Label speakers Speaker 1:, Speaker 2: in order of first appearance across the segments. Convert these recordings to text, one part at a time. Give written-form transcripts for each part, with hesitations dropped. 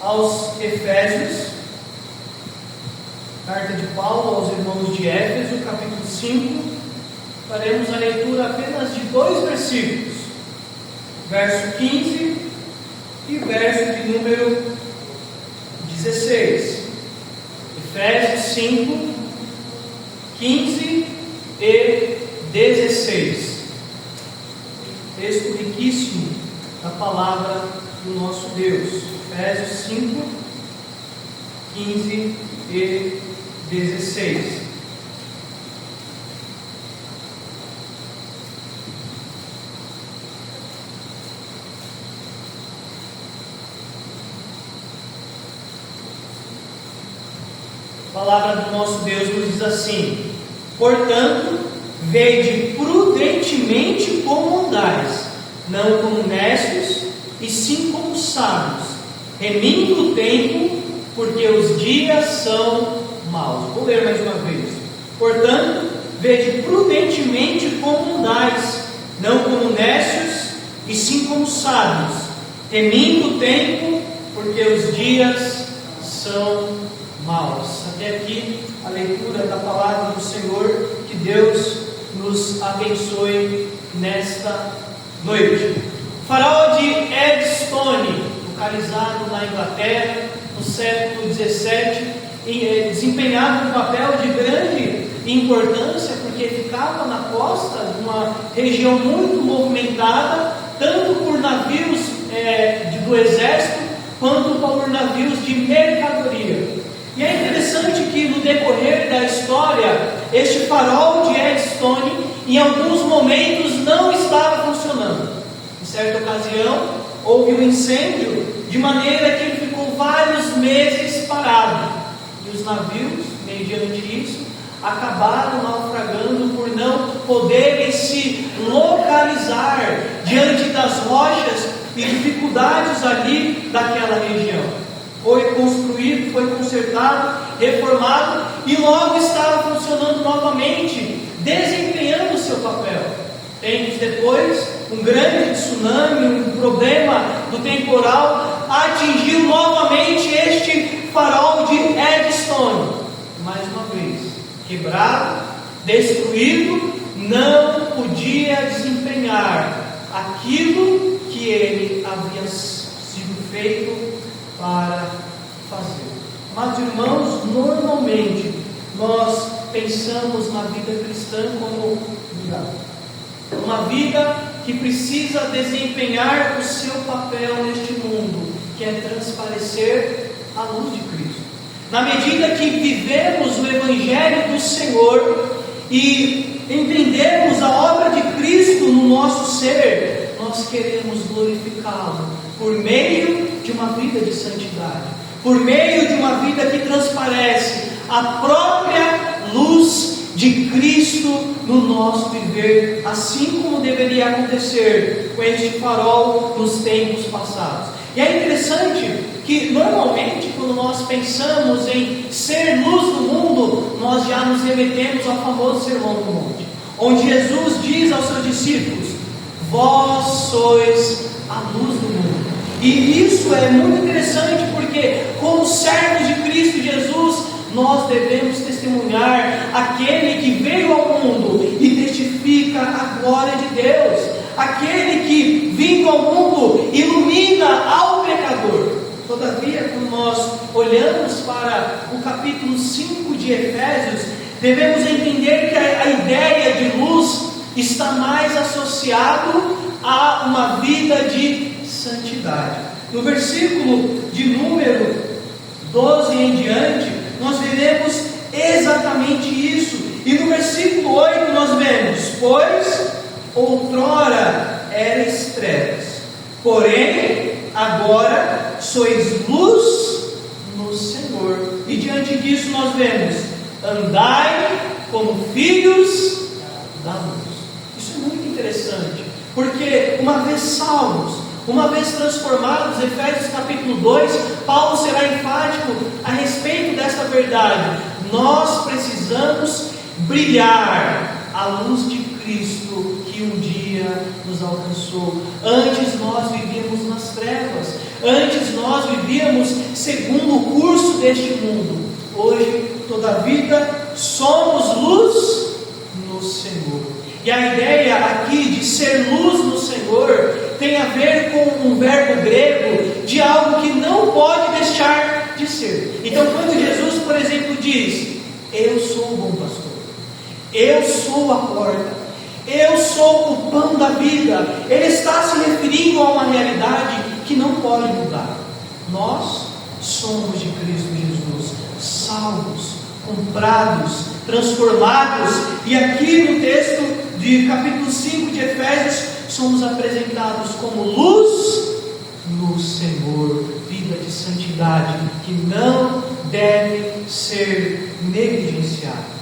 Speaker 1: aos Efésios, carta de Paulo aos irmãos de Éfeso, capítulo 5. Faremos a leitura apenas de 2 versículos, verso 15 e verso de número 16. Efésios 5, 15 e 16. Texto riquíssimo da palavra do nosso Deus. Efésios 5, 15 e 16. A palavra do nosso Deus nos diz assim: portanto, vede prudentemente como andais, não como necios, e sim como sábios, remindo o tempo, porque os dias são maus. Vou ler mais uma vez. Portanto, vede prudentemente como andais, não como necios, e sim como sábios, remindo o tempo, porque os dias são maus. Até aqui a leitura da palavra do Senhor. Que Deus nos abençoe nesta noite. O farol de Edstone, localizado na Inglaterra no século XVII, desempenhava um papel de grande importância, porque ficava na costa de uma região muito movimentada, tanto por navios do exército, quanto por navios de mercadoria. E é interessante que no decorrer da história, este farol de Edstone, em alguns momentos, não estava funcionando. Em certa ocasião, houve um incêndio, de maneira que ele ficou vários meses parado. E os navios, mediante isso, acabaram naufragando por não poderem se localizar diante das rochas e dificuldades ali daquela região. Foi construído, foi consertado, reformado e logo estava funcionando novamente, desempenhando o seu papel. Tempos depois, um grande tsunami, um problema do temporal atingiu novamente este farol de Edstone. Mais uma vez, quebrado, destruído, não podia desempenhar aquilo que ele havia sido feito para fazer. Mas, irmãos, normalmente nós pensamos na vida cristã como uma vida que precisa desempenhar o seu papel neste mundo, que é transparecer a luz de Cristo. Na medida que vivemos o Evangelho do Senhor e entendemos a obra de Cristo no nosso ser, nós queremos glorificá-lo por meio de uma vida de santidade, por meio de uma vida que transparece a própria luz de Cristo no nosso viver, assim como deveria acontecer com este farol nos tempos passados. E é interessante que normalmente quando nós pensamos em ser luz do mundo, nós já nos remetemos ao famoso Sermão do Monte, onde Jesus diz aos seus discípulos: vós sois a luz do mundo. E isso é muito interessante, porque como servos de Cristo Jesus, nós devemos testemunhar aquele que veio ao mundo e testifica a glória de Deus, aquele que, vindo ao mundo, ilumina ao pecador. Todavia, quando nós olhamos para o capítulo 5 de Efésios, devemos entender que a ideia de luz está mais associado a uma vida de santidade. No versículo de número 12 em diante, nós veremos exatamente isso. E no versículo 8 nós vemos: pois outrora erais trevas, porém agora sois luz no Senhor. E diante disso nós vemos: andai como filhos da luz. Isso é muito interessante, porque uma vez salvos, uma vez transformados, Efésios capítulo 2, Paulo será enfático a respeito dessa verdade. Nós precisamos brilhar a luz de Cristo que um dia nos alcançou. Antes nós vivíamos nas trevas, antes nós vivíamos segundo o curso deste mundo. Hoje, todavia, somos luz no Senhor. E a ideia aqui de ser luz no Senhor tem a ver com um verbo grego de algo que não pode deixar de ser. Então, quando Jesus, por exemplo, diz: eu sou o bom pastor, eu sou a porta, eu sou o pão da vida, ele está se referindo a uma realidade que não pode mudar. Nós somos de Cristo Jesus, salvos, comprados, transformados. E aqui no texto de capítulo 5 de Efésios, somos apresentados como luz no Senhor, vida de santidade que não deve ser negligenciada.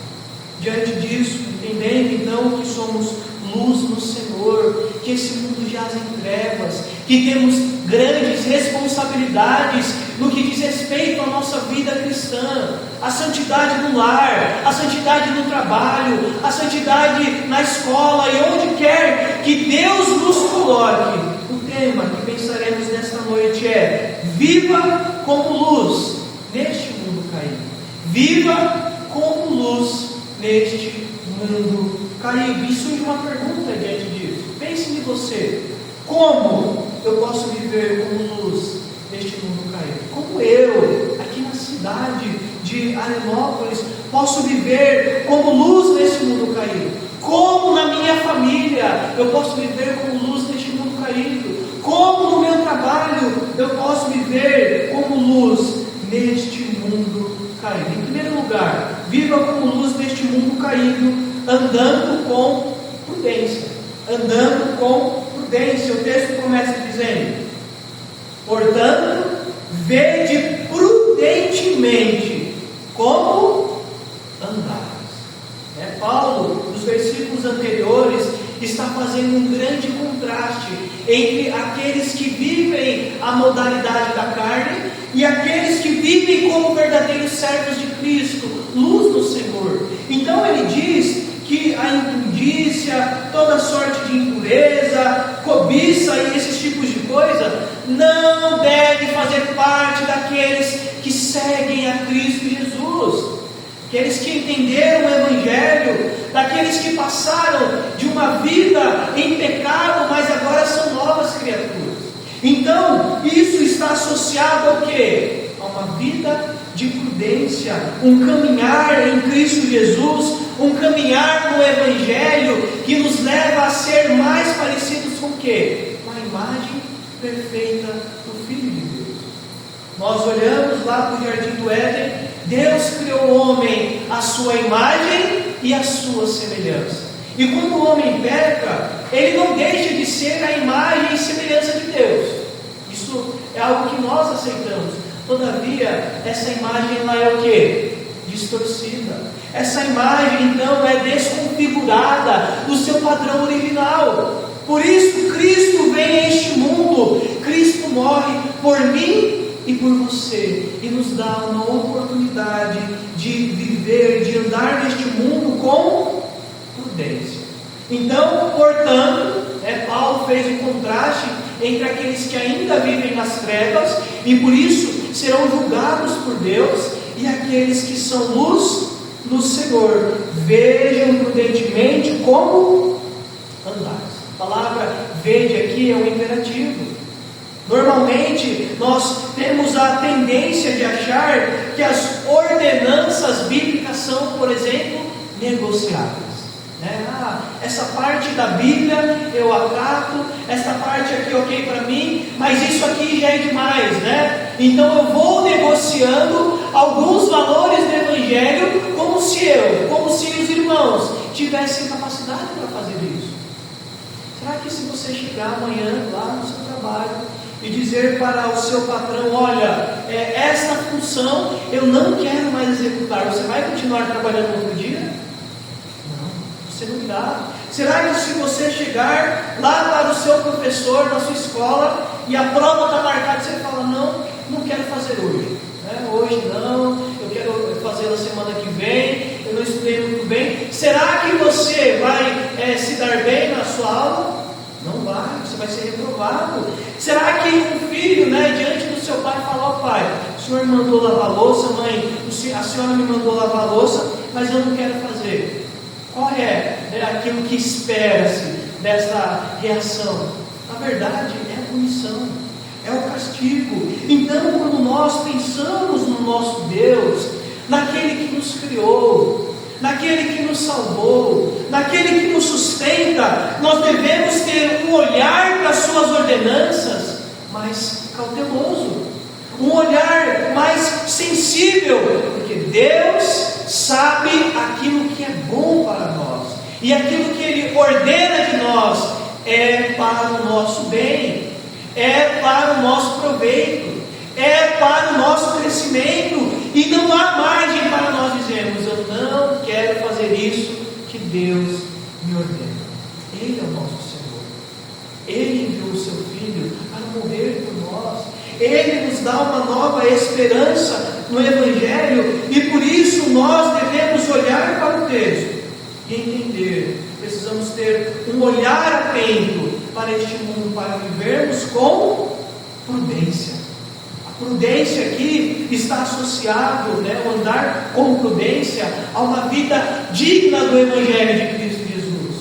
Speaker 1: Diante disso, entendendo então que somos luz no Senhor, que esse mundo jaz em trevas, que temos grandes responsabilidades no que diz respeito à nossa vida cristã, a santidade no lar, a santidade no trabalho, a santidade na escola e onde quer que Deus nos coloque. O tema que pensaremos nesta noite é: viva como luz neste mundo caído. Viva como luz neste mundo caído. E surge uma pergunta diante disso. Pense em você: como eu posso viver como luz neste mundo caído? Como eu, aqui na cidade de Arenópolis, posso viver como luz neste mundo caído? Como na minha família eu posso viver como luz neste mundo caído? Como no meu trabalho eu posso viver como luz neste mundo caído? Em primeiro lugar, viva como luz neste mundo caído, andando com prudência. Andando com prudência. O texto começa dizendo: portanto, vede prudentemente como andares. Paulo, nos versículos anteriores, está fazendo um grande contraste entre aqueles que vivem a modalidade da carne e aqueles que vivem como verdadeiros servos de Cristo, luz do Senhor. Então ele diz que a impundícia, toda sorte de impureza, cobiça e esses tipos de coisa não deve fazer parte daqueles que seguem a Cristo Jesus, aqueles que entenderam o Evangelho, daqueles que passaram de uma vida em pecado, mas agora são novas criaturas. Então, isso está associado ao quê? A uma vida de prudência, um caminhar em Cristo Jesus, um caminhar no Evangelho que nos leva a ser mais parecidos com o quê? Com a imagem perfeita do Filho de Deus. Nós olhamos lá para o Jardim do Éden. Deus criou o homem à sua imagem e à sua semelhança. E quando o homem peca, ele não deixa de ser a imagem e semelhança de Deus. Isso é algo que nós aceitamos. Todavia, essa imagem ela é o quê? Distorcida. Essa imagem então é desconfigurada do seu padrão original. Por isso Cristo vem a este mundo. Cristo morre por mim e por você, e nos dá uma oportunidade de viver, de andar neste mundo com prudência. Então, portanto, Paulo fez o contraste entre aqueles que ainda vivem nas trevas e por isso serão julgados por Deus, e aqueles que são luz no Senhor. Vejam prudentemente como andar. A palavra vede aqui é um imperativo. Normalmente nós temos a tendência de achar que as ordenanças bíblicas são, por exemplo, negociáveis. Essa parte da Bíblia eu acato, essa parte aqui ok para mim, mas isso aqui já é demais, Então eu vou negociando alguns valores do Evangelho como se os irmãos tivessem capacidade para fazer isso. Será que se você chegar amanhã lá no seu trabalho e dizer para o seu patrão: olha, esta função eu não quero mais executar, você vai continuar trabalhando outro dia? Não, você não dá. Será que se você chegar lá para o seu professor na sua escola e a prova está marcada, você fala: não quero fazer hoje, hoje não, eu quero fazer na semana que vem, eu não estudei muito bem. Será que você vai se dar bem na sua aula? Não vai, você vai ser reprovado. Será que um filho, diante do seu pai, fala: ó pai, o senhor me mandou lavar a louça, mãe, a senhora me mandou lavar a louça, mas eu não quero fazer. Qual é aquilo que espera-se dessa reação? Na verdade, é a punição, é o castigo. Então, quando nós pensamos no nosso Deus, naquele que nos criou, naquele que nos salvou, naquele que nos sustenta, nós devemos ter um olhar para as suas ordenanças mais cauteloso, um olhar mais sensível, porque Deus sabe aquilo que é bom para nós, e aquilo que Ele ordena de nós é para o nosso bem, é para o nosso proveito, é para o nosso crescimento, e não há margem para nós dizermos: eu não quero fazer isso que Deus me ordena. Ele é o nosso Senhor, Ele enviou o seu Filho para morrer por nós, Ele nos dá uma nova esperança no Evangelho, e por isso nós devemos olhar para o texto e entender. Precisamos ter um olhar atento para este mundo, para vivermos com prudência. A prudência aqui está associado, o andar com prudência, a uma vida digna do Evangelho de Cristo Jesus.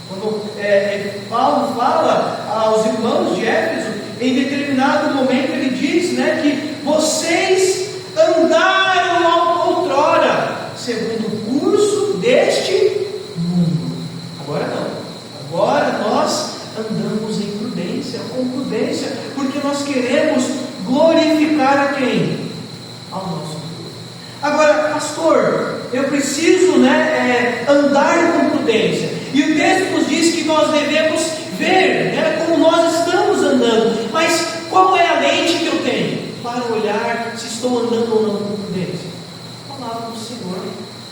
Speaker 1: Quando Paulo fala aos irmãos de Éfeso, em determinado momento ele diz que vocês andaram outrora segundo o curso deste mundo. Agora não. Agora nós andamos em prudência, com prudência, porque nós queremos glorificar a quem? Ao nosso Deus. Agora, pastor, eu preciso andar com prudência. E o texto nos diz que nós devemos ver como nós estamos andando. Mas qual é a lente que eu tenho para olhar se estou andando ou não com prudência? A palavra do Senhor.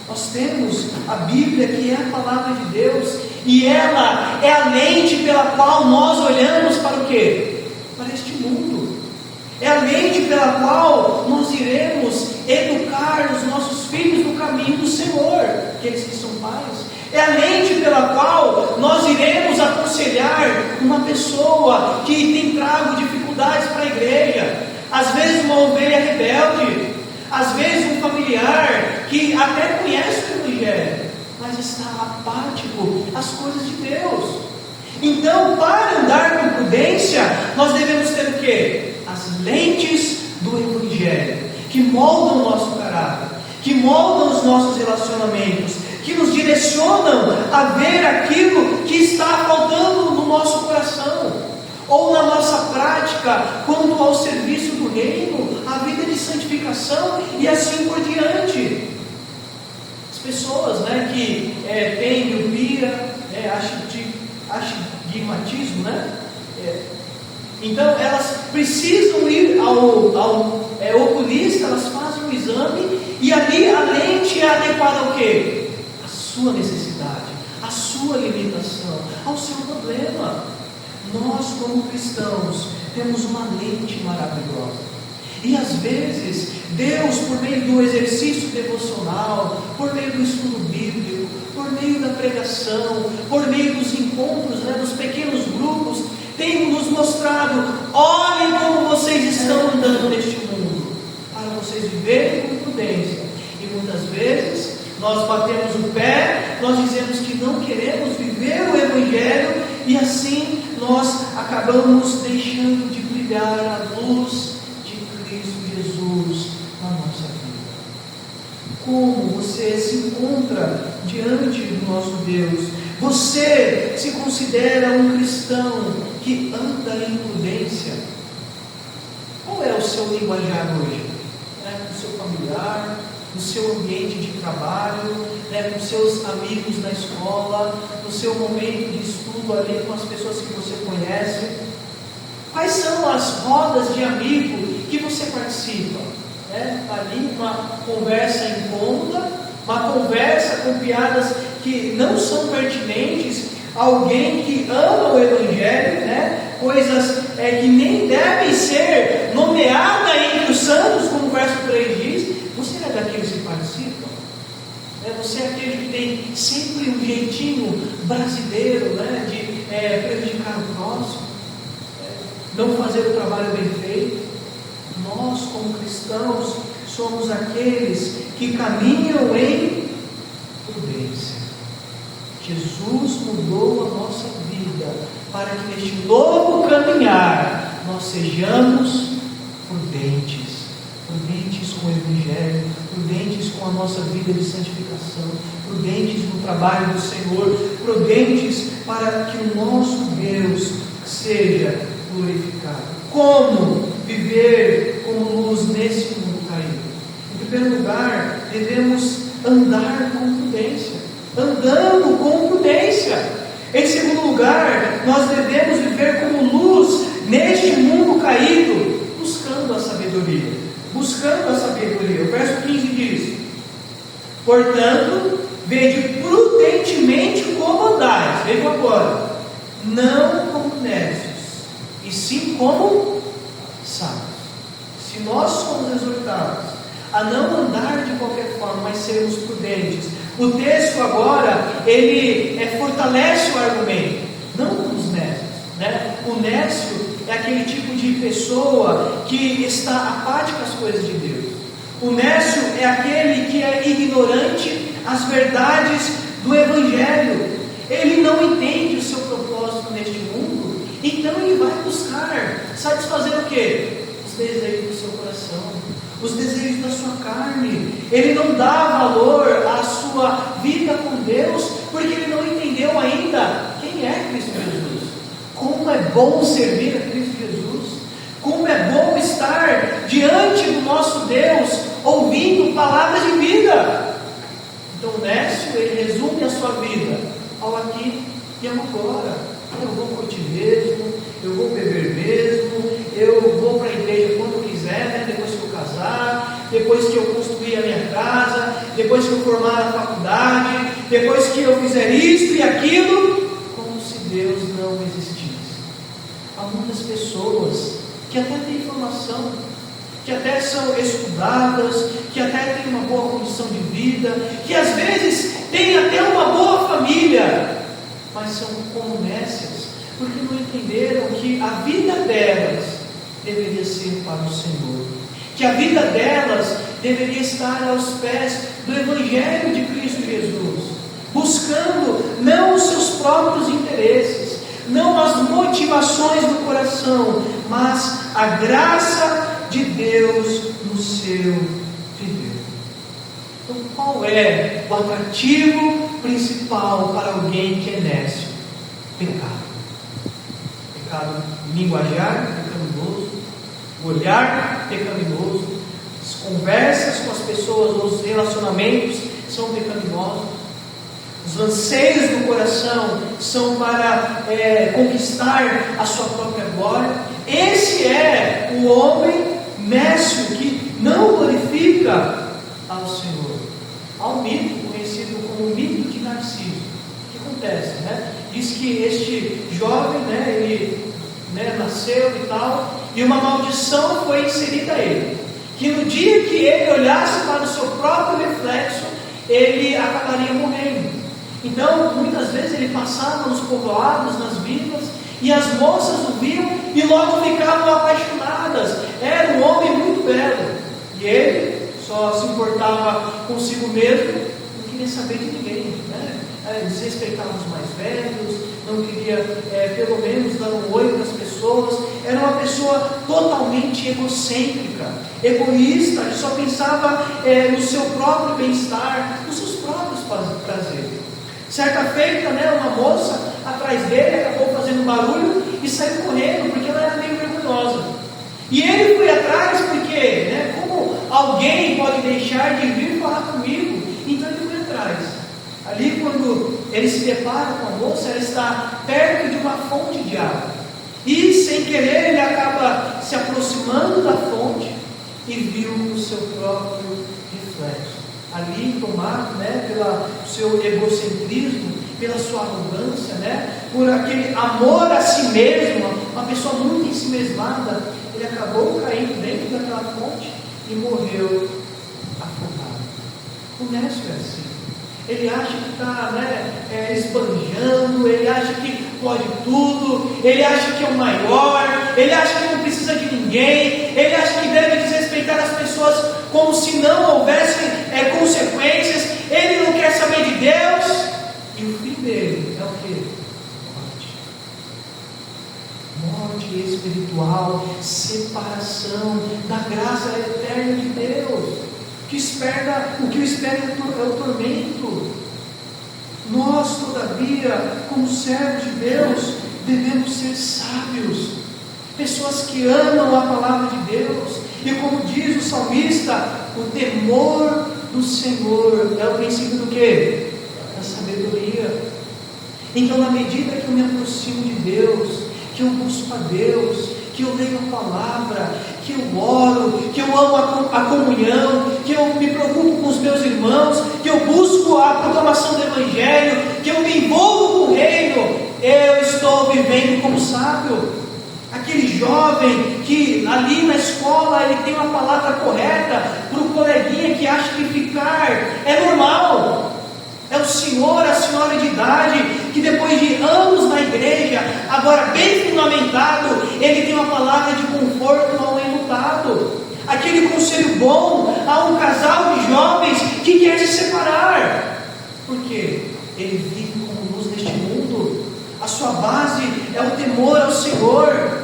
Speaker 1: Nós temos a Bíblia, que é a palavra de Deus, e ela é a lente pela qual nós olhamos para o quê? Para este mundo. É a lente pela qual nós iremos educar os nossos filhos no caminho do Senhor, aqueles que são pais. É a lente pela qual nós iremos aconselhar uma pessoa que tem trago dificuldades para a igreja. Às vezes uma ovelha rebelde, às vezes um familiar que até conhece o Evangelho, mas está apático às coisas de Deus. Então, para andar com prudência, nós devemos ter o quê? As lentes do Evangelho, que moldam o nosso caráter, que moldam os nossos relacionamentos, que nos direcionam a ver aquilo que está faltando no nosso coração, ou na nossa prática, quanto ao serviço do reino, a vida de santificação e assim por diante. As pessoas que têm miopia, astigmatismo, então elas precisam ir ao oculista, elas fazem um exame, e ali a lente é adequada ao quê? À sua necessidade, à sua limitação, ao seu problema. Nós, como cristãos, temos uma lente maravilhosa. E às vezes, Deus, por meio do exercício devocional, por meio do estudo bíblico, por meio da pregação, por meio dos encontros, dos pequenos grupos, tem nos mostrado: olhem como vocês estão andando neste mundo, para vocês viverem com prudência. E muitas vezes nós batemos o pé, nós dizemos que não queremos viver o Evangelho, e assim nós acabamos deixando de brilhar a luz de Cristo Jesus na nossa vida. Como você se encontra diante do nosso Deus? Você se considera um cristão que anda em prudência? Qual é o seu linguajar hoje? No seu familiar, no seu ambiente de trabalho, com seus amigos na escola, no seu momento de estudo ali com as pessoas que você conhece? Quais são as rodas de amigo que você participa? Ali uma conversa incômoda, uma conversa com piadas que não são pertinentes, alguém que ama o Evangelho, coisas que nem devem ser nomeadas entre os santos, como o verso 3 diz. Você é daqueles que participam? Você é aquele que tem sempre um jeitinho brasileiro, de prejudicar o próximo, não fazer o trabalho bem feito, Nós, como cristãos, somos aqueles que caminham em prudência. Jesus mudou a nossa vida para que neste novo caminhar nós sejamos prudentes. Prudentes com o Evangelho, prudentes com a nossa vida de santificação, prudentes no trabalho do Senhor, prudentes para que o nosso Deus seja glorificado. Como viver como luz nesse mundo caído? Em primeiro lugar, devemos andar com prudência. Andando com prudência. Em segundo lugar, nós devemos viver como luz neste mundo caído, buscando a sabedoria. Buscando a sabedoria. O verso 15 diz: portanto, vede prudentemente como andais. Vejam agora, não como necios, e sim como sábios. Se nós somos exortados a não andar de qualquer forma, mas sermos prudentes, o texto agora, ele fortalece o argumento, não como os nécios, né? O nécio é aquele tipo de pessoa que está apática às coisas de Deus. O nécio é aquele que é ignorante às verdades do Evangelho. Ele não entende o seu propósito neste mundo, então ele vai buscar satisfazer o quê? Os desejos do seu coração, os desejos da sua carne. Ele não dá valor à sua vida com Deus, porque ele não entendeu ainda quem é Cristo Jesus. Como é bom servir a Cristo Jesus, como é bom estar diante do nosso Deus, ouvindo palavras de vida. Então o nécio, ele resume a sua vida ao aqui e ao agora. Eu vou curtir mesmo, eu vou beber mesmo, eu vou para a igreja quando quiser, né? Depois que eu casar, depois que eu construir a minha casa, depois que eu formar a faculdade, depois que eu fizer isto e aquilo, como se Deus não existisse. Há muitas pessoas que até têm formação, que até são estudadas, que até têm uma boa condição de vida, que às vezes têm até uma boa família, mas são como nécias, porque não entenderam que a vida delas deveria ser para o Senhor, que a vida delas deveria estar aos pés do Evangelho de Cristo Jesus, buscando não os seus próprios interesses, não as motivações do coração, mas a graça de Deus no seu viver. Então, qual é o atrativo principal para alguém que é nécio? Pecado. Pecado linguajar pecaminoso, o olhar pecaminoso, as conversas com as pessoas, os relacionamentos são pecaminosos. Os anseios do coração são para conquistar a sua própria glória. Esse é o homem nécio que não glorifica ao Senhor. Há um mito conhecido como o mito de Narciso. O que acontece, né? Diz que este jovem, ele nasceu e tal, e uma maldição foi inserida a ele, que no dia que ele olhasse para o seu próprio reflexo, ele acabaria morrendo. Então, muitas vezes ele passava nos povoados, nas vilas, e as moças o viam e logo ficavam apaixonadas. Era um homem muito belo, e ele só se importava consigo mesmo, não queria saber de ninguém, né? Desrespeitava os mais velhos, não queria pelo menos dar um oi para as pessoas. Era uma pessoa totalmente egocêntrica, egoísta, que só pensava no seu próprio bem-estar, nos seus próprios prazeres. Certa feita, uma moça atrás dele acabou fazendo barulho e saiu correndo, porque ela era meio vergonhosa. E ele foi atrás porque, como alguém pode deixar de vir falar comigo? Então ele foi atrás. Ali, quando ele se depara com a moça, ela está perto de uma fonte de água. E sem querer ele acaba se aproximando da fonte e viu o seu próprio reflexo. Ali tomado pelo seu egocentrismo, pela sua arrogância, por aquele amor a si mesmo, uma pessoa muito ensimesmada, ele acabou caindo dentro daquela fonte e morreu afogado. O nécio é assim. Ele acha que está esbanjando, ele acha que pode tudo, ele acha que é o maior, ele acha que não precisa de ninguém. ninguém, ele acha que deve desrespeitar as pessoas como se não houvessem consequências, ele não quer saber de Deus, e o fim dele é o quê? Morte espiritual, separação da graça eterna de Deus. O que o espera é o tormento. Nós, todavia, como servos de Deus, devemos ser sábios, pessoas que amam a palavra de Deus, e como diz o salmista, o temor do Senhor é o princípio do quê? Da sabedoria. Então, na medida que eu me aproximo de Deus, que eu busco a Deus, que eu leio a palavra, que eu oro, que eu amo a comunhão, que eu me preocupo com os meus irmãos, que eu busco a proclamação do Evangelho, que eu me envolvo com o reino, eu estou vivendo como sábio. Aquele jovem que ali na escola ele tem uma palavra correta para o coleguinha que acha que ficar é normal. É o senhor, a senhora de idade, que depois de anos na igreja, agora bem fundamentado, ele tem uma palavra de conforto ao enlutado. Aquele conselho bom a um casal de jovens que quer se separar. Por quê? Ele vive como luz neste mundo. A sua base é o temor ao Senhor.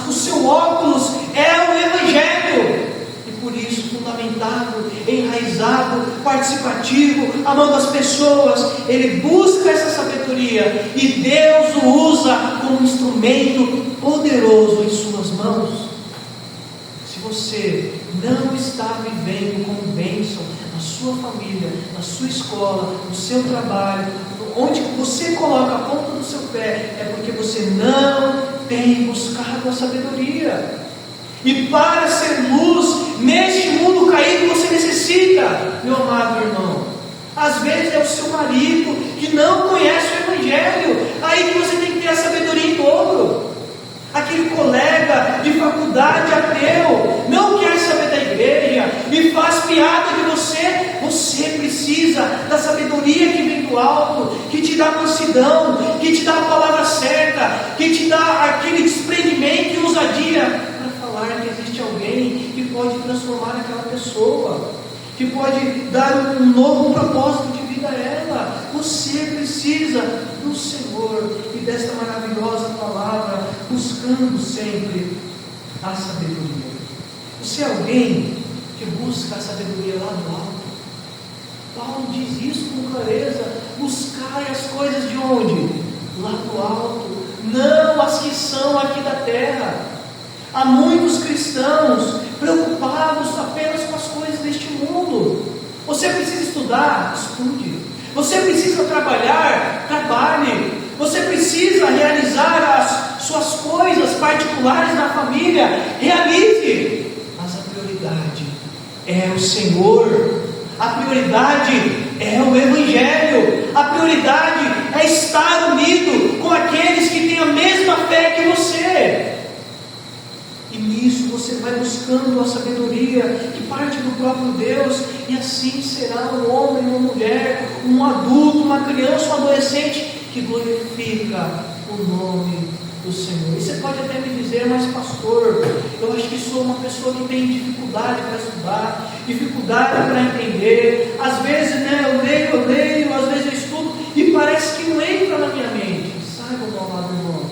Speaker 1: O seu óculos é o Evangelho. Por isso, fundamentado, enraizado, participativo, amando as pessoas, ele busca essa sabedoria e Deus o usa como um instrumento poderoso em suas mãos. Se você não está vivendo como bênção na sua família, na sua escola, no seu trabalho, onde você coloca a ponta do seu pé, é porque você não tem buscado a sabedoria. E para ser luz neste mundo caído, você necessita, meu amado irmão. Às vezes é o seu marido que não conhece o Evangelho, aí que você tem que ter a sabedoria em dobro. Aquele colega de faculdade ateu não quer saber da igreja e faz piada de você. Você precisa da sabedoria que vem do alto, que te dá mansidão, que te dá a palavra certa, que te dá aquele desprendimento e ousadia que existe alguém que pode transformar aquela pessoa, que pode dar um novo propósito de vida a ela. Você precisa do Senhor e desta maravilhosa palavra, buscando sempre a sabedoria. Você é alguém que busca a sabedoria lá do alto. Paulo diz isso com clareza: buscai as coisas de onde? Lá do alto, não as que são aqui da terra. Há muitos cristãos preocupados apenas com as coisas deste mundo. Você precisa estudar? Estude. Você precisa trabalhar? Trabalhe. Você precisa realizar as suas coisas particulares na família? Realize. Mas a prioridade é o Senhor. A prioridade é o Evangelho. A prioridade é estar unido com aqueles que têm a mesma fé que você. E nisso você vai buscando a sabedoria que parte do próprio Deus, e assim será um homem, uma mulher, um adulto, uma criança, um adolescente que glorifica o nome do Senhor. E você pode até me dizer: mas pastor, eu acho que sou uma pessoa que tem dificuldade para estudar, dificuldade para entender. Às vezes eu leio, às vezes eu estudo e parece que não entra na minha mente. Saiba, meu amado irmão,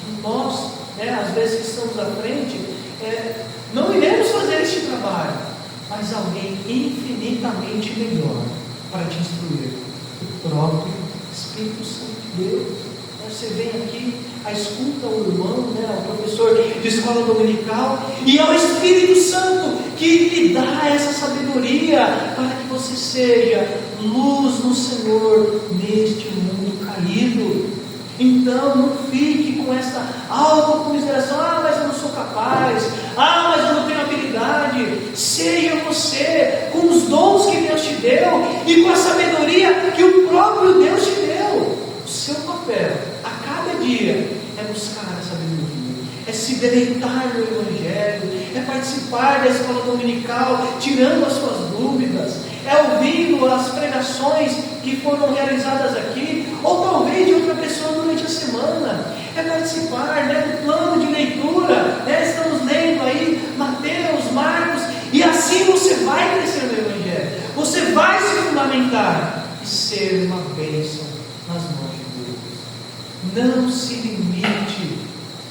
Speaker 1: que nós, às vezes que estamos à frente, não iremos fazer este trabalho, mas alguém infinitamente melhor para te instruir, o próprio Espírito Santo de Deus. Você vem aqui, escuta o irmão, o professor de escola dominical, e é o Espírito Santo que lhe dá essa sabedoria para que você seja luz no Senhor neste mundo caído. Então não fique com essa autocomiseração: mas eu não sou capaz, mas eu não tenho habilidade. Seja você com os dons que Deus te deu e com a sabedoria que o próprio Deus te deu. O seu papel a cada dia é buscar a sabedoria, é se deleitar no Evangelho, é participar da escola dominical, tirando as suas dúvidas, é ouvindo as pregações que foram realizadas aqui, ou talvez de outra pessoa durante a semana, é participar do plano de leitura. Estamos lendo aí marcos, e assim você vai crescer no Evangelho, você vai se fundamentar e ser uma bênção nas mãos de Deus. Não se limite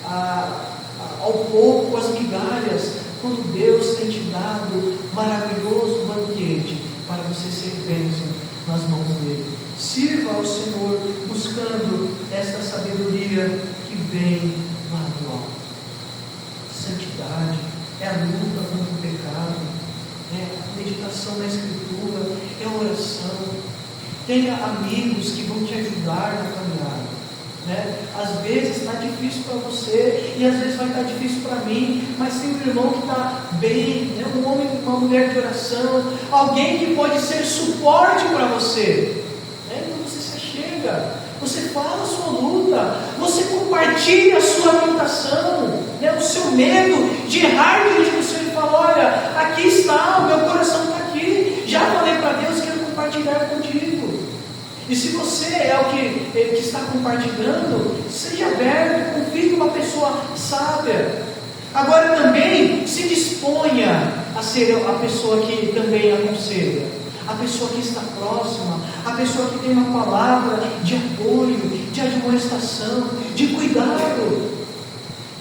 Speaker 1: ao pouco, às migalhas, quando Deus tem te dado um maravilhoso banquete para você ser bênção nas mãos dele. Sirva ao Senhor buscando esta sabedoria que vem lá do alto. Santidade é a luta contra o pecado, é a meditação na Escritura, é a oração. Tenha amigos que vão te ajudar na caminhada. Às vezes está difícil para você, e às vezes vai estar difícil para mim, mas tem um irmão que está bem, um homem, uma mulher de oração, alguém que pode ser suporte para você. Então você se achega, você fala a sua luta, você compartilha a sua tentação, o seu medo de errar diante do Senhor, e fala: olha, aqui está, o meu coração está aqui, já falei para Deus, quero compartilhar contigo. E se você é o que está compartilhando, seja aberto, confie em uma pessoa sábia. Agora também se disponha a ser a pessoa que também aconselha, a pessoa que está próxima, a pessoa que tem uma palavra de apoio, de admoestação, de cuidado.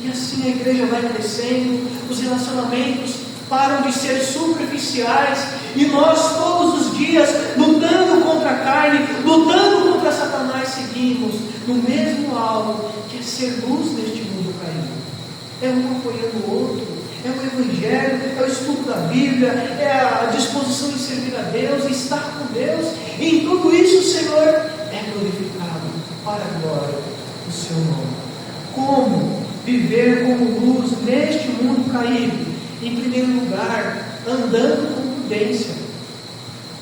Speaker 1: E assim a igreja vai crescendo, os relacionamentos param de ser superficiais, e nós todos os dias, lutando contra a carne, lutando contra Satanás, seguimos no mesmo alvo, que é ser luz neste mundo caído. É um apoiando o outro, é o Evangelho, é o estudo da Bíblia, é a disposição em servir a Deus, em estar com Deus, e em tudo isso o Senhor é glorificado para a glória do seu nome. Como viver como luz neste mundo caído? Em primeiro lugar, andando com prudência.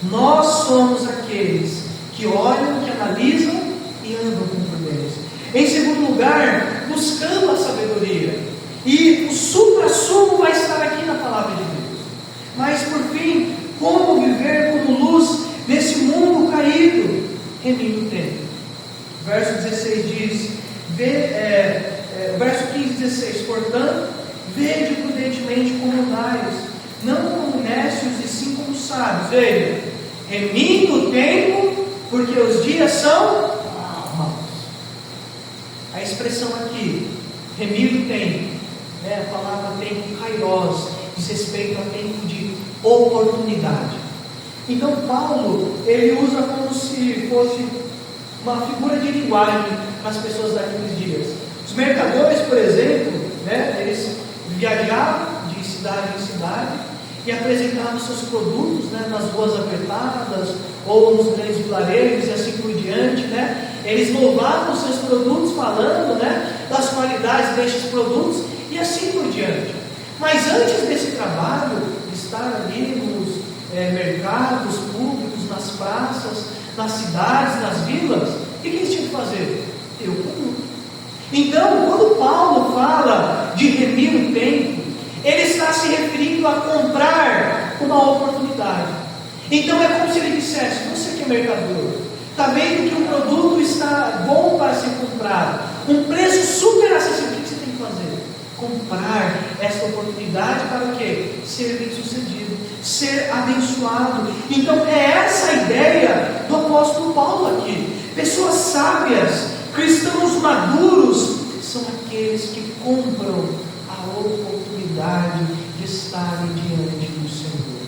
Speaker 1: Nós somos aqueles que olham, que analisam e andam com prudência. Em segundo lugar, buscando a sabedoria. E o supra-sumo vai estar aqui na palavra de Deus. Mas por fim, como viver como luz nesse mundo caído? Remindo o tempo. Verso 16 diz, verso 15 e 16, portanto, vede prudentemente como andais, não como necios e sim como sábios. Veja, remindo o tempo, porque os dias são maus. A expressão aqui, remindo o tempo, a palavra tempo, kairos, diz respeito a tempo de oportunidade. Então Paulo, ele usa como se fosse uma figura de linguagem para as pessoas daqueles dias. Os mercadores, por exemplo, eles viajavam de cidade em cidade e apresentavam seus produtos nas ruas apertadas ou nos grandes vilarejos e assim por diante. Eles louvavam os seus produtos, falando das qualidades destes produtos e assim por diante. Mas antes desse trabalho, de estar ali nos mercados públicos, nas praças, nas cidades, nas vilas, o que eles tinham que fazer? Ter o produto. Então, quando Paulo fala de remir o tempo, ele está se referindo a comprar uma oportunidade. Então é como se ele dissesse: você que é mercador, está vendo que o produto está bom para ser comprado, um preço super acessível, o que você tem que fazer? Comprar essa oportunidade para o quê? Ser bem sucedido, ser abençoado. Então é essa a ideia do apóstolo Paulo aqui. Pessoas sábias, cristãos maduros, são aqueles que compram a oportunidade de estarem diante do Senhor.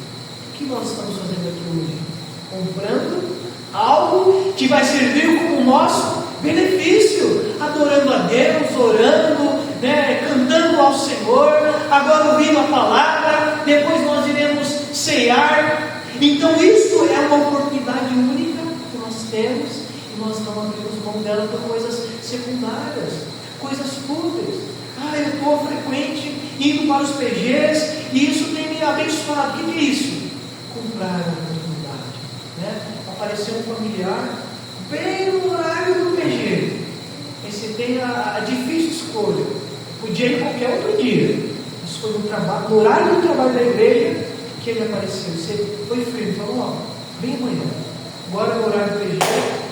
Speaker 1: O que nós estamos fazendo aqui hoje? Comprando algo que vai servir como nosso benefício, adorando a Deus, orando, cantando ao Senhor, agora ouvindo a palavra, depois nós iremos ceiar. Então isso é uma oportunidade única que nós temos, e nós não abrimos mão dela por coisas secundárias, coisas fúteis. Eu estou frequente indo para os PGs e isso tem me abençoado. O que é isso? Comprar a oportunidade. Apareceu um familiar bem no horário do PG. E você tem a difícil escolha. Podia ir qualquer outro dia. Isso foi no horário do trabalho da igreja que ele apareceu. Você foi firme, falou: vem amanhã. Agora no horário do PG,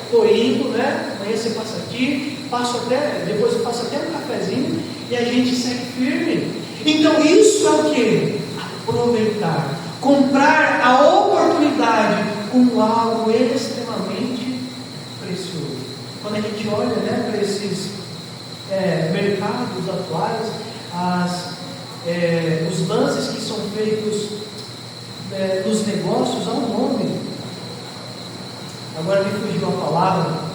Speaker 1: estou indo, amanhã você passa aqui, depois eu passo até um cafezinho e a gente segue firme. Então isso é o que? A aproveitar, comprar a oportunidade como algo extremamente precioso. Quando a gente olha, né, para esses mercados atuais, os lances que são feitos nos negócios, há um nome, agora me fugiu a palavra,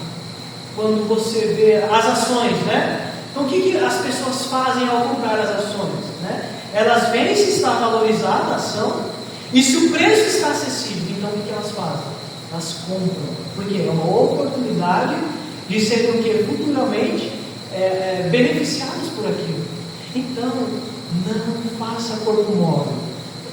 Speaker 1: quando você vê as ações, né? Então o que as pessoas fazem ao comprar as ações, né? Elas veem se está valorizada a ação e se o preço está acessível, então o que elas fazem? Elas compram, porque é uma oportunidade de serem o que? Futuramente beneficiados por aquilo. Então, não faça corpo mole.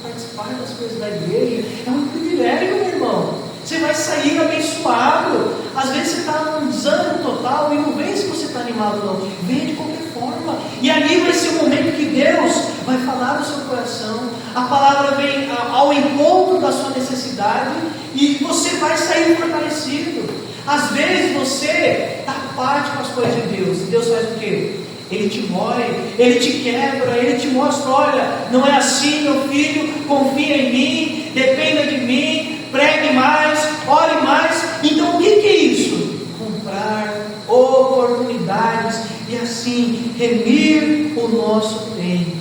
Speaker 1: Participar das coisas da igreja é um privilégio, meu irmão. Você vai sair abençoado. Às vezes você está num desânimo total e não vê se você está animado ou não. Venha de qualquer forma. E ali vai ser o momento que Deus vai falar no seu coração. A palavra vem ao encontro da sua necessidade e você vai sair fortalecido. Às vezes você está apático com as coisas de Deus. E Deus faz o quê? Ele te moe, Ele te quebra, Ele te mostra, olha, não é assim, meu filho, confia em mim, dependa de mim, pregue mais, ore mais. Então o que é isso? Comprar oportunidades e assim remir o nosso tempo.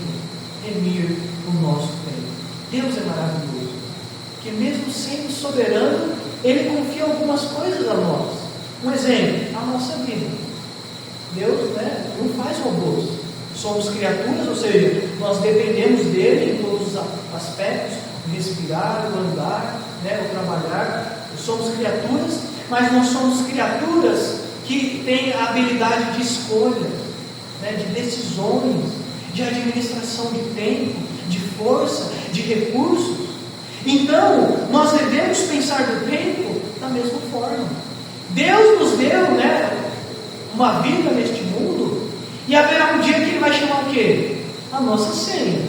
Speaker 1: Remir o nosso tempo. Deus é maravilhoso, porque mesmo sendo soberano, Ele confia algumas coisas a nós. Um exemplo, a nossa vida. Deus, né, não faz robôs. Somos criaturas, ou seja, nós dependemos dele em todos os aspectos, o respirar, o andar, né, o trabalhar. Somos criaturas, mas nós somos criaturas que têm a habilidade de escolha, né, de decisões, de administração de tempo, de força, de recursos. Então, nós devemos pensar do tempo da mesma forma. Deus nos deu, né, uma vida neste mundo, e haverá um dia que Ele vai chamar o quê? A nossa ceia.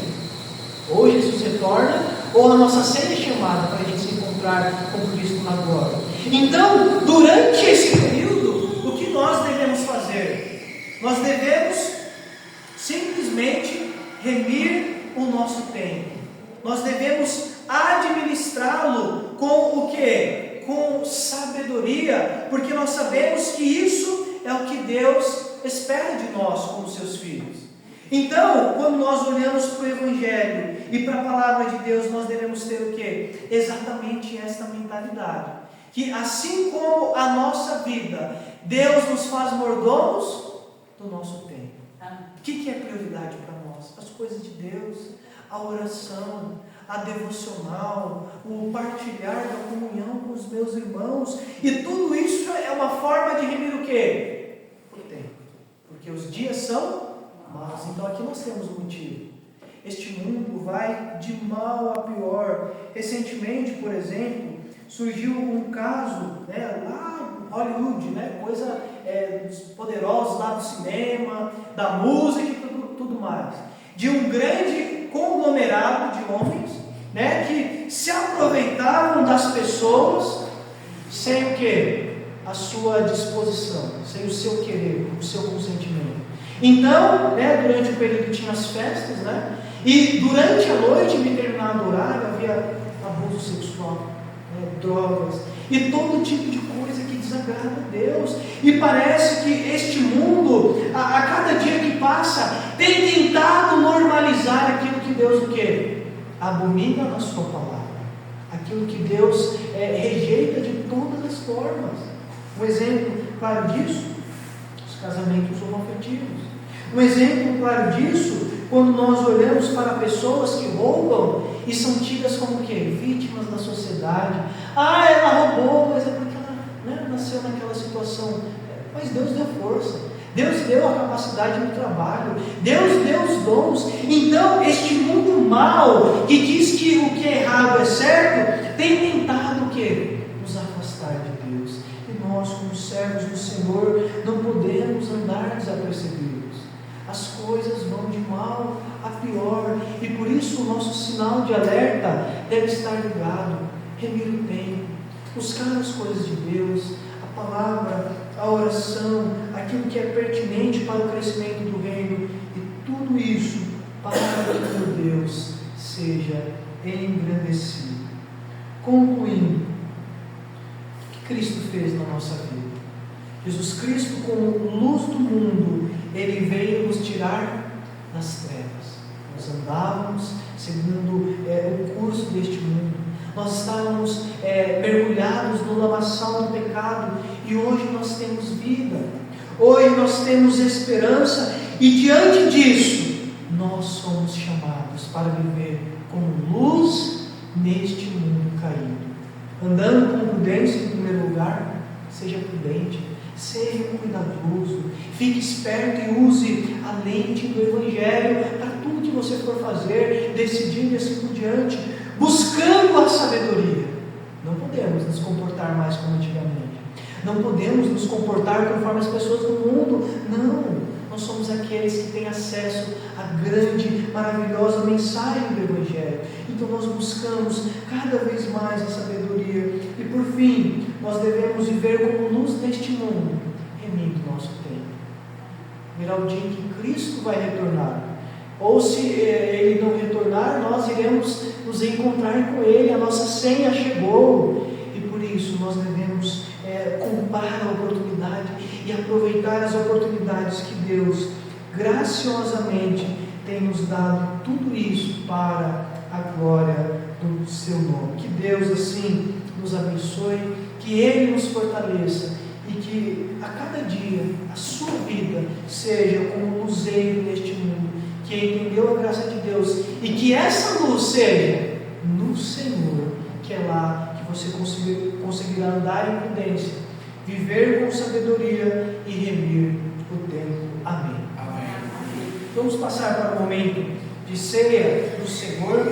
Speaker 1: Ou Jesus retorna, ou a nossa ceia é chamada para a gente se encontrar com Cristo na glória. Então, durante esse período, o que nós devemos fazer? Nós devemos simplesmente remir o nosso tempo. Nós devemos administrá-lo com o quê? Com sabedoria, porque nós sabemos que isso é o que Deus espera de nós como seus filhos. Então, quando nós olhamos para o Evangelho e para a palavra de Deus, nós devemos ter o quê? Exatamente esta mentalidade. Que assim como a nossa vida, Deus nos faz mordomos do nosso tempo. O que é prioridade para nós? As coisas de Deus, a oração, a devocional, o partilhar da comunhão com os meus irmãos, e tudo isso é uma forma de remir o quê? O tempo, porque os dias são maus. Então aqui nós temos um motivo. Este mundo vai de mal a pior. Recentemente, por exemplo, surgiu um caso, né, lá em Hollywood, né, coisa dos poderosos lá do cinema, da música e tudo mais, de um grande conglomerado de homens, né, que se aproveitavam das pessoas sem o que? A sua disposição, sem o seu querer, o seu consentimento. Então, né, durante o período tinha as festas, né, e durante a noite, em determinado horário, havia abuso sexual, né, drogas e todo tipo de coisa que desagrada a Deus. E parece que este mundo, a cada dia que passa, tem tentado normalizar aquilo que Deus o quê? Abomina na sua palavra, aquilo que Deus rejeita de todas as formas. Um exemplo claro disso, os casamentos homoafetivos. Um exemplo claro disso, quando nós olhamos para pessoas que roubam e são tidas como o quê? Vítimas da sociedade. Ah, ela roubou, mas é porque ela, né, nasceu naquela situação. Mas Deus deu força, Deus deu a capacidade no trabalho, Deus deu os dons. Então, este mundo mau, que diz que o que é errado é certo, tem tentado o quê? Nos afastar de Deus. E nós, como servos do Senhor, não podemos andar desapercebidos. As coisas vão de mal a pior, e por isso o nosso sinal de alerta deve estar ligado, remir o tempo, buscar as coisas de Deus, a palavra, a oração, aquilo que é pertinente para o crescimento do reino, e tudo isso para que o Deus seja engrandecido. Concluindo, o que Cristo fez na nossa vida? Jesus Cristo, como luz do mundo, Ele veio nos tirar das trevas. Nós andávamos seguindo o curso deste mundo. Nós estávamos mergulhados no lamaçal do pecado, e hoje nós temos vida. Hoje nós temos esperança, e diante disso, nós somos chamados para viver como luz neste mundo caído. Andando com prudência em primeiro lugar, seja prudente, seja cuidadoso, fique esperto e use a lente do Evangelho para tudo que você for fazer, decidindo assim por diante, buscando a sabedoria. Não podemos nos comportar mais como antigamente. Não podemos nos comportar conforme as pessoas do mundo. Não, nós somos aqueles que têm acesso à grande, maravilhosa mensagem do Evangelho. Então nós buscamos cada vez mais a sabedoria. E por fim, nós devemos viver como luz neste mundo, remindo o nosso tempo. Virá o dia em que Cristo vai retornar. Ou se Ele não retornar, nós iremos nos encontrar com Ele. A nossa senha chegou. E por isso nós devemos comprar a oportunidade e aproveitar as oportunidades que Deus graciosamente tem nos dado, tudo isso para a glória do seu nome. Que Deus assim nos abençoe, que Ele nos fortaleça e que a cada dia a sua vida seja como um luzeiro neste mundo, que entendeu a graça de Deus, e que essa luz seja no Senhor, que é lá que você conseguirá andar em prudência, viver com sabedoria e remir o tempo. Amém.
Speaker 2: Amém.
Speaker 1: Vamos passar para o momento de ceia do Senhor.